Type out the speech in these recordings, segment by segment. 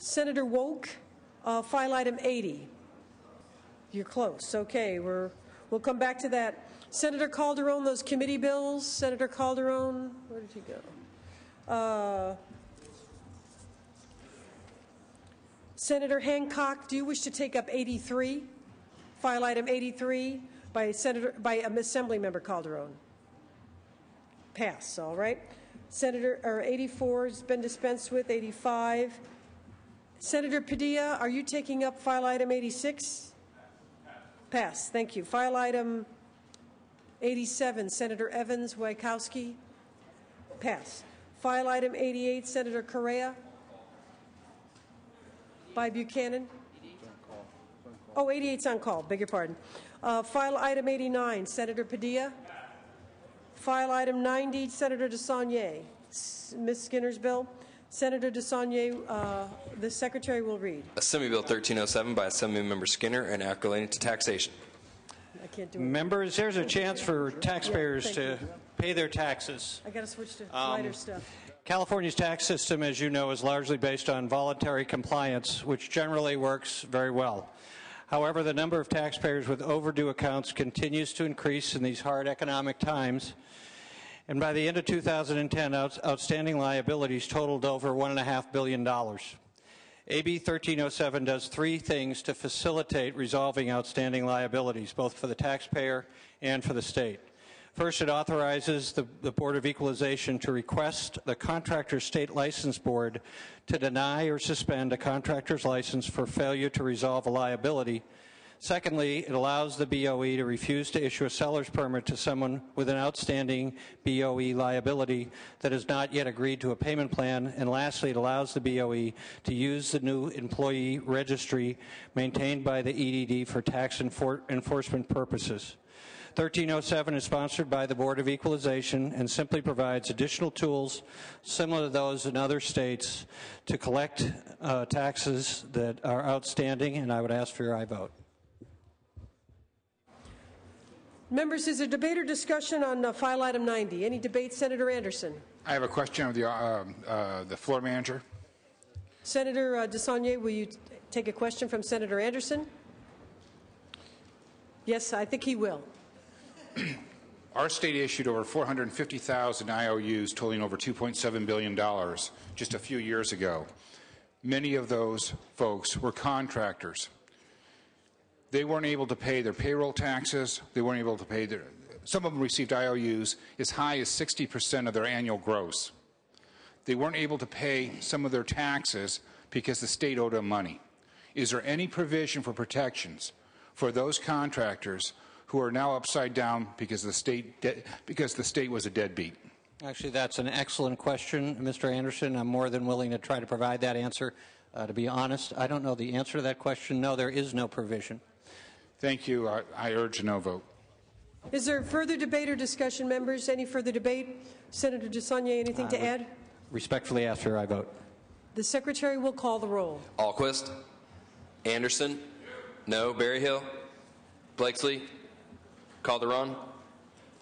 Senator Wolk, file item 80. You're close. Okay, we'll come back to that. Senator Calderon, those committee bills. Senator Calderon, where did he go? Senator Hancock, do you wish to take up 83? File item 83 by Assemblymember Calderon. Pass. All right. 84 has been dispensed with. 85. Senator Padilla, are you taking up file item 86? Pass. Thank you. File item 87, Senator Evans, Wajkowski. Pass. File item 88, Senator Correa. By Buchanan. Oh, 88's on call. Beg your pardon. File item 89, Senator Padilla. File item 90, Senator DeSaulnier. Ms. Skinner's bill. Senator DeSaulnier, the Secretary will read. Assembly Bill 1307 by Assemblymember Skinner and Act relating to taxation. I can't do it. Members, there's a chance for taxpayers to pay their taxes. I got to switch to lighter stuff. California's tax system, as you know, is largely based on voluntary compliance, which generally works very well. However, the number of taxpayers with overdue accounts continues to increase in these hard economic times. And by the end of 2010, outstanding liabilities totaled over $1.5 billion. AB 1307 does three things to facilitate resolving outstanding liabilities, both for the taxpayer and for the state. First, it authorizes the Board of Equalization to request the Contractor's State License Board to deny or suspend a contractor's license for failure to resolve a liability. Secondly, it allows the BOE to refuse to issue a seller's permit to someone with an outstanding BOE liability that has not yet agreed to a payment plan. And lastly, it allows the BOE to use the new employee registry maintained by the EDD for tax enforcement purposes. 1307 is sponsored by the Board of Equalization and simply provides additional tools similar to those in other states to collect taxes that are outstanding, and I would ask for your aye vote. Members, is there debate or discussion on file item 90? Any debate? Senator Anderson. I have a question of the floor manager. Senator DeSaulnier, will you take a question from Senator Anderson? Yes, I think he will. Our state issued over 450,000 IOUs totaling over $2.7 billion just a few years ago. Many of those folks were contractors. They weren't able to pay their payroll taxes. They weren't able to pay some of them received IOUs as high as 60% of their annual gross. They weren't able to pay some of their taxes because the state owed them money. Is there any provision for protections for those contractors who are now upside down because the state was a deadbeat? Actually, that's an excellent question, Mr. Anderson. I'm more than willing to try to provide that answer. To be honest, I don't know the answer to that question. No, there is no provision. Thank you. I urge a no vote. Is there further debate or discussion, members? Any further debate? Senator DeSaulnier, anything to add? Respectfully ask for your aye vote. The Secretary will call the roll. Alquist. Anderson. No. Berryhill. Blakesley. Calderon.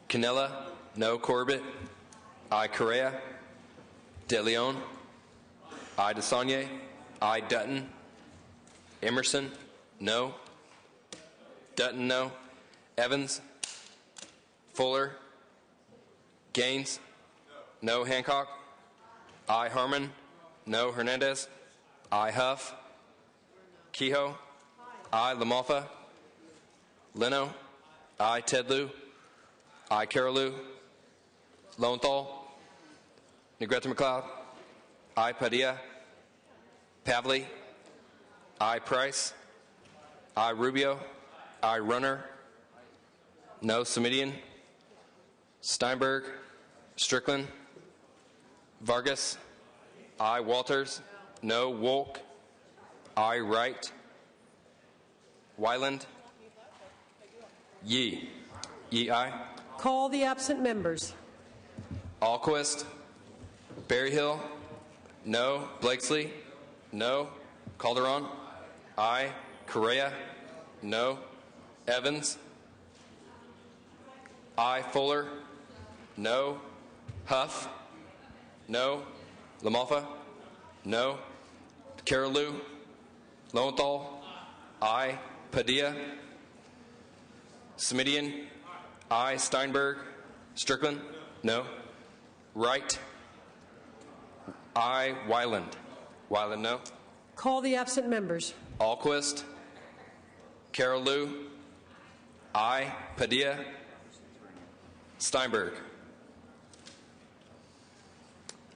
Canella. No. Corbett. Aye. Correa. De Leon. Aye. DeSaulnier. Aye. Dutton. Emerson. No. Dutton. No. Evans. Fuller. Gaines. No. Hancock. Aye. Harmon. No. Hernandez. Aye. Huff. Kehoe. Aye. LaMalfa. Leno. Aye. Tedlew. Aye. Carolou. Lowenthal. Negrete McLeod. Aye. Padilla. Pavley. Aye. Price. Aye. Rubio. Aye. Runner. No. Semidian. Steinberg. Strickland. Vargas. Aye. Walters. No. Wolk. Aye. Wright. Wyland. Yee. Yee. Aye. Call the absent members. Alquist. Berryhill. No. Blakesley. No. Calderon. Aye. Correa. No. Evans. Aye. Fuller. No. Huff. No. LaMalfa. No. Carolou, Lowenthal, aye. Padilla, Semidian, aye. Steinberg, Strickland, no. Wright, aye. Wyland, Wyland, no. Call the absent members. Alquist, Carolou, aye. Padilla, Steinberg.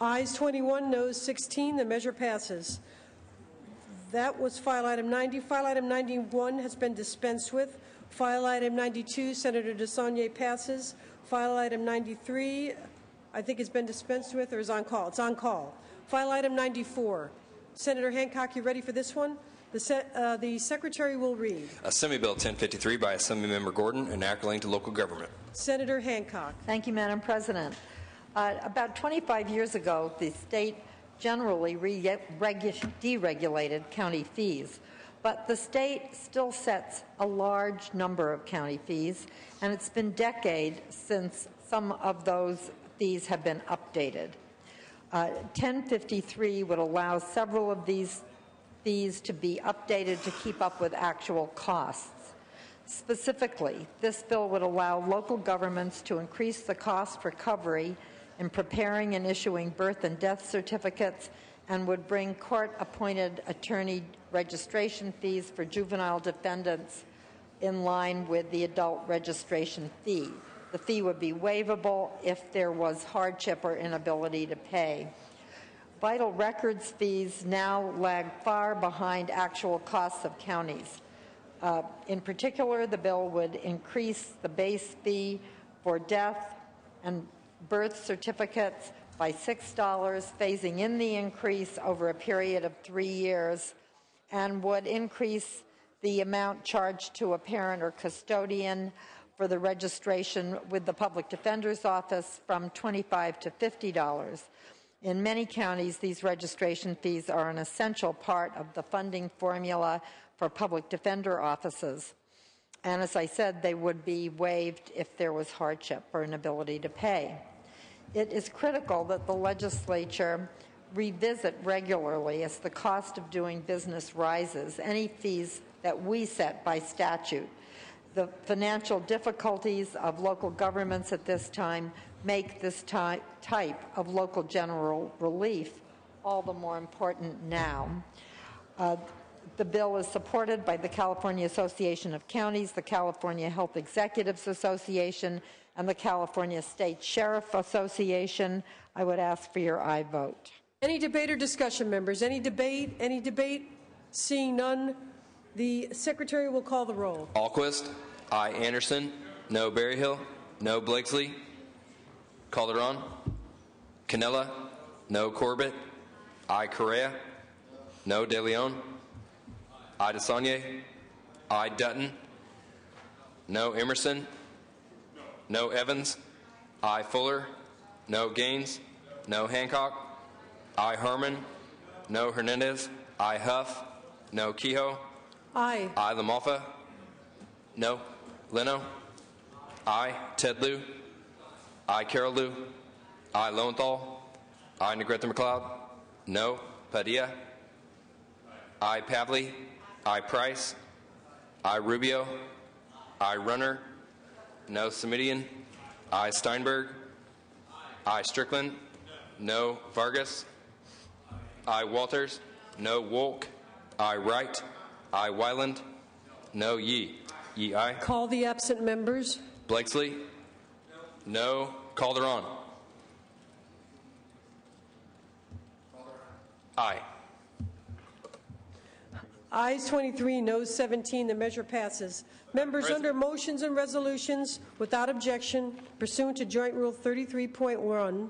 Ayes 21, noes 16. The measure passes. That was file item 90. File item 91 has been dispensed with. File item 92, Senator DeSaulnier passes. File item 93, I think has been dispensed with or is on call. It's on call. File item 94. Senator Hancock, you ready for this one? The Secretary will read. Assembly Bill 1053 by Assemblymember Gordon, enacting to local government. Senator Hancock. Thank you, Madam President. About 25 years ago, the state generally deregulated county fees, but the state still sets a large number of county fees, and it's been decades since some of those fees have been updated. 1053 would allow several of these fees to be updated to keep up with actual costs. Specifically, this bill would allow local governments to increase the cost recovery in preparing and issuing birth and death certificates, and would bring court-appointed attorney registration fees for juvenile defendants in line with the adult registration fee. The fee would be waivable if there was hardship or inability to pay. Vital records fees now lag far behind actual costs of counties. In particular, the bill would increase the base fee for death and birth certificates by $6, phasing in the increase over a period of 3 years, and would increase the amount charged to a parent or custodian for the registration with the Public Defender's Office from $25 to $50. In many counties, these registration fees are an essential part of the funding formula for public defender offices. And as I said, they would be waived if there was hardship or inability to pay. It is critical that the legislature revisit regularly as the cost of doing business rises any fees that we set by statute. The financial difficulties of local governments at this time make this type of local general relief all the more important now. The bill is supported by the California Association of Counties, the California Health Executives Association, and the California State Sheriff Association. I would ask for your aye vote. Any debate or discussion, members? Any debate? Any debate? Seeing none, the Secretary will call the roll. Alquist, aye. Anderson, no. Berryhill, no. Blakesley, Calderon, Canella, no. Corbett, aye. Correa, no. De Leon, aye. DeSaulnier, aye. Dutton, no. Emerson, no. Evans, aye. Fuller, no. Gaines, no. Hancock, aye. Harmon, no. Hernandez, aye. Huff, no. Kehoe, Aye. aye. LaMalfa, no. Leno, aye. Tedlew, aye. Carolou, aye. Lowenthal, aye. Negrete McLeod, no. Padilla, aye. Pavley, aye. Price, aye. Rubio, aye. Runner, no. Semidian, aye. Steinberg, aye. Strickland, no. Vargas, aye. Walters, no. Wolk, aye. Wright, aye. Wyland, no. Yee, aye. Call the absent members. Blakesley, no. Calderon, aye. Ayes 23, noes 17. The measure passes. Members, under motions and resolutions without objection, pursuant to Joint Rule 33.1,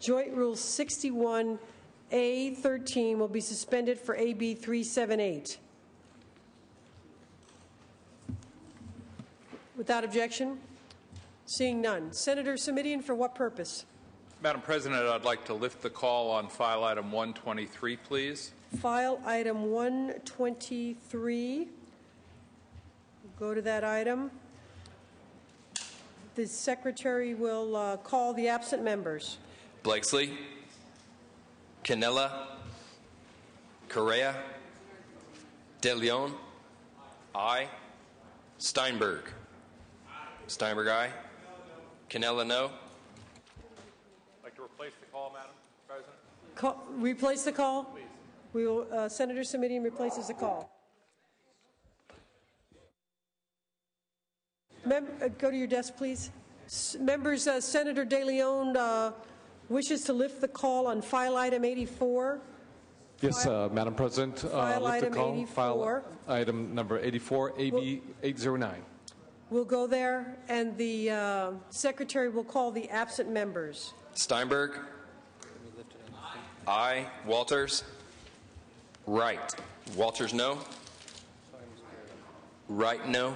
Joint Rule 61A13 will be suspended for AB 378. Without objection? Seeing none. Senator Semidian, for what purpose? Madam President, I'd like to lift the call on file item 123, please. File item 123. Go to that item. The Secretary will call the absent members. Blakesley, Canella, Correa. De Leon. Aye. Steinberg. Steinberg, aye. Canella, no. Like to replace the call, Madam President? Replace the call? Please. We will, Senator Simitian replaces the call. Go to your desk, please. Members, Senator De Leon wishes to lift the call on file item 84. Yes, Madam President. File lift the item call. 84. File item number 84, AB 809. We'll go there, and the secretary will call the absent members. Steinberg. Aye. Walters. Wright. Walters, no. Wright, no.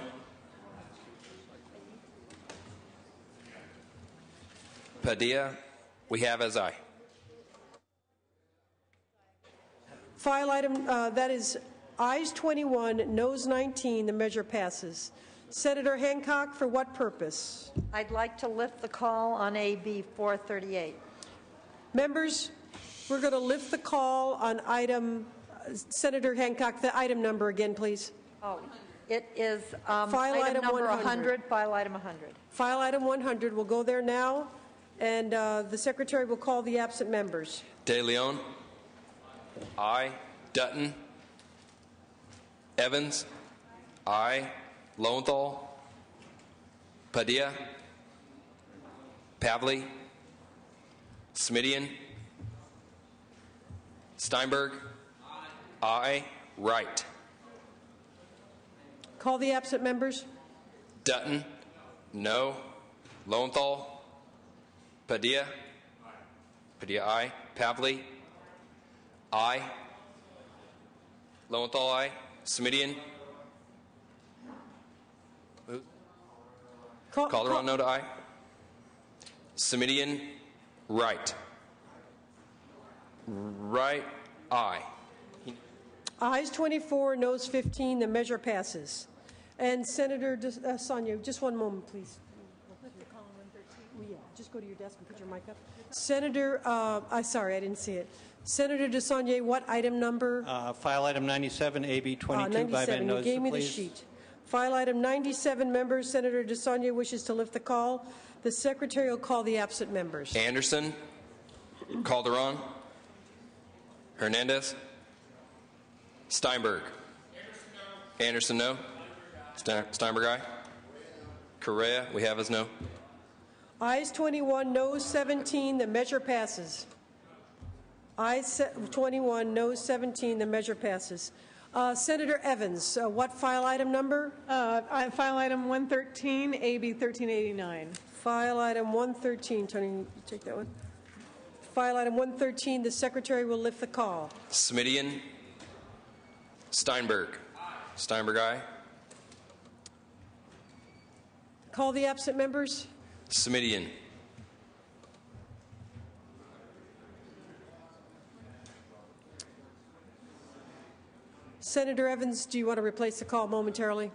Padilla, we have as aye. File item, that is ayes 21, noes 19, the measure passes. Senator Hancock, for what purpose? I'd like to lift the call on AB 438. Members, we're going to lift the call on item, Senator Hancock, the item number again, please. Oh, it is File item number 100. 100, file item 100. File item 100 will go there now, and the secretary will call the absent members. De Leon. Aye. Dutton. Evans. Aye. Lowenthal. Padilla. Pavley. Smidian. Steinberg. Aye. Wright. Call the absent members. Dutton. No. Lowenthal. Padilla. Padilla, aye. Pavley. Aye. Lowenthal, aye. Smidian. Calderon, no to aye. Smidian. Wright. Wright, aye. Ayes 24, noes 15, the measure passes. And Senator Sonia, just one moment, please. Yeah, just go to your desk and put your mic up. Senator, sorry, I didn't see it. Senator DeSaulnier, what item number? File item 97, AB 22 by 97. Mendoza, You gave me the please. sheet. File item 97, members. Senator DeSaulnier wishes to lift the call. The secretary will call the absent members. Anderson. Calderon. Hernandez. Steinberg. Anderson, no. Steinberg, aye. Correa, we have as no. Ayes 21, noes 17, the measure passes. Ayes 21, noes 17, the measure passes. Senator Evans, what file item number? File item 113, AB 1389. File item 113. Tony, you take that one. File item 113, the secretary will lift the call. Smidian. Steinberg. Steinberg, aye. Call the absent members. Smidian. Senator Evans, do you want to replace the call momentarily?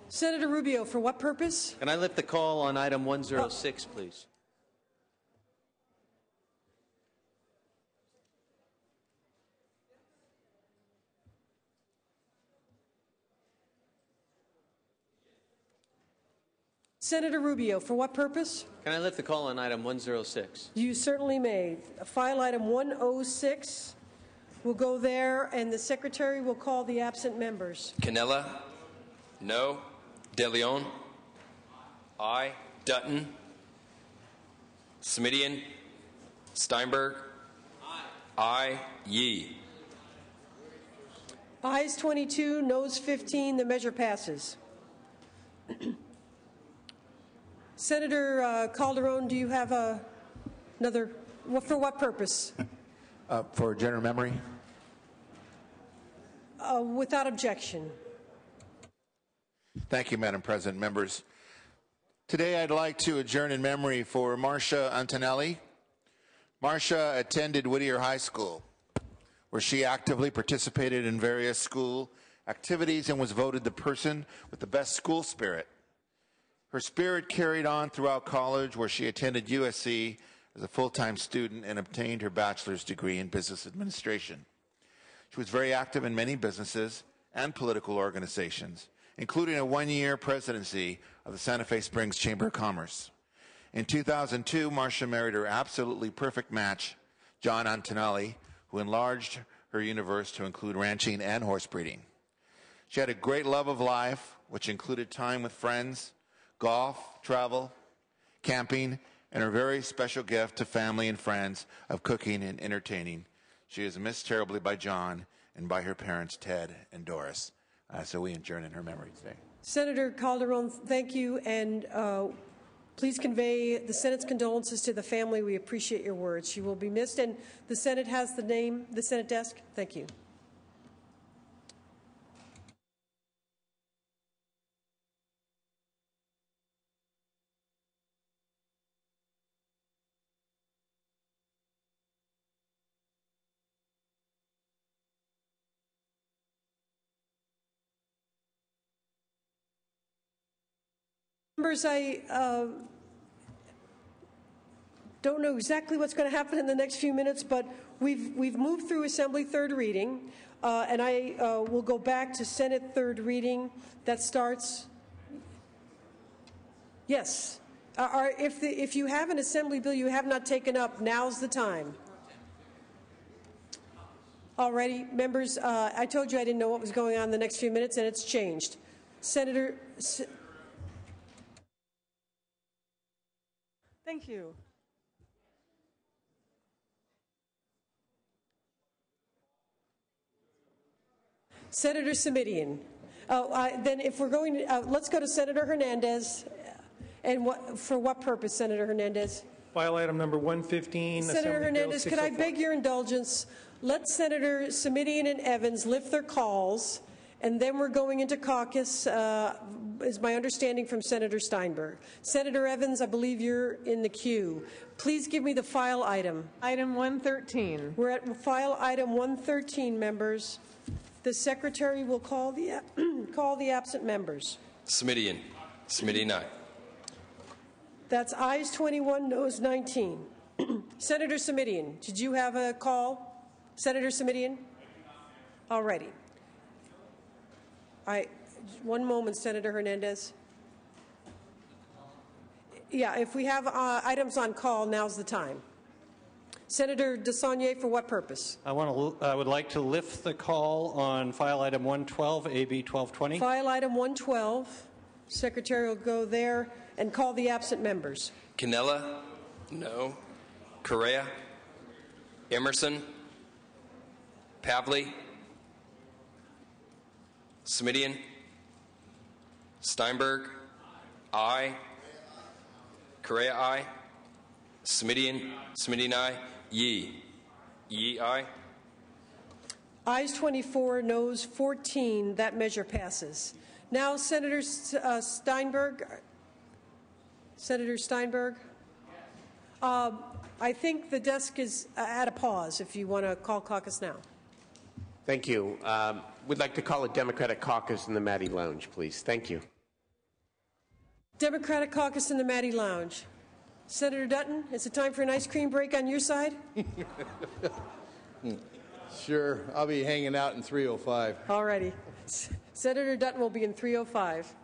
Senator Rubio, for what purpose? Can I lift the call on item 106, please? Senator Rubio, for what purpose? Can I lift the call on item 106? You certainly may. File item 106 will go there, and the secretary will call the absent members. Canella. No. De Leon. Aye. Dutton. Smidian. Steinberg. Aye. Yee. Ayes 22, noes 15, the measure passes. Senator Calderon, do you have another, for what purpose? For general memory. Without objection. Thank you, Madam President. Members, Today I'd like to adjourn in memory for Marcia Antonelli. Marcia attended Whittier High School, where she actively participated in various school activities and was voted the person with the best school spirit. Her spirit carried on throughout college, where she attended USC as a full-time student and obtained her bachelor's degree in business administration. She was very active in many businesses and political organizations, including a one-year presidency of the Santa Fe Springs Chamber of Commerce. In 2002, Marcia married her absolutely perfect match, John Antonelli, who enlarged her universe to include ranching and horse breeding. She had a great love of life, which included time with friends, golf, travel, camping, and her very special gift to family and friends of cooking and entertaining. She is missed terribly by John and by her parents, Ted and Doris. So we adjourn in her memory today. Senator Calderon, thank you, and please convey the Senate's condolences to the family. We appreciate your words. She will be missed, and the Senate has the Senate desk. Thank you. Members, I don't know exactly what's going to happen in the next few minutes, but we've moved through Assembly third reading, and I will go back to Senate third reading. That starts. Yes, if you have an Assembly bill you have not taken up, now's the time. Alrighty, members, I told you I didn't know what was going on in the next few minutes, and it's changed. Senator. Thank you. Senator Simitian. Then if we're going to, let's go to Senator Hernandez. And for what purpose, Senator Hernandez? File item number 115. Senator Hernandez, could I beg your indulgence? Let Senator Simitian and Evans lift their calls, and then we're going into caucus, is my understanding from Senator Steinberg. Senator Evans, I believe you're in the queue. Please give me the file item. Item 113. We're at file item 113, members. The secretary will call the call the absent members. Simitian. Simitian, aye. That's ayes 21, noes 19. Senator Simitian, did you have a call? Senator Simitian? All righty. One moment, Senator Hernandez. Yeah, if we have items on call, now's the time. Senator DeSaulnier, for what purpose? I would like to lift the call on file item 112, AB 1220. File item 112. Secretary will go there and call the absent members. Cannella? No. Correa? Emerson? Pavley? Simitian? Steinberg? Aye. Correa, aye. Simitian? Simitian, aye. Yee? Yee, aye. Ayes 24, noes 14. That measure passes. Now, Senator Steinberg. Senator Steinberg? I think the desk is at a pause if you want to call caucus now. Thank you. We'd like to call a Democratic caucus in the Maddie Lounge, please. Thank you. Democratic caucus in the Maddie Lounge. Senator Dutton, is it time for an ice cream break on your side? Sure. I'll be hanging out in 305. All righty. Senator Dutton will be in 305.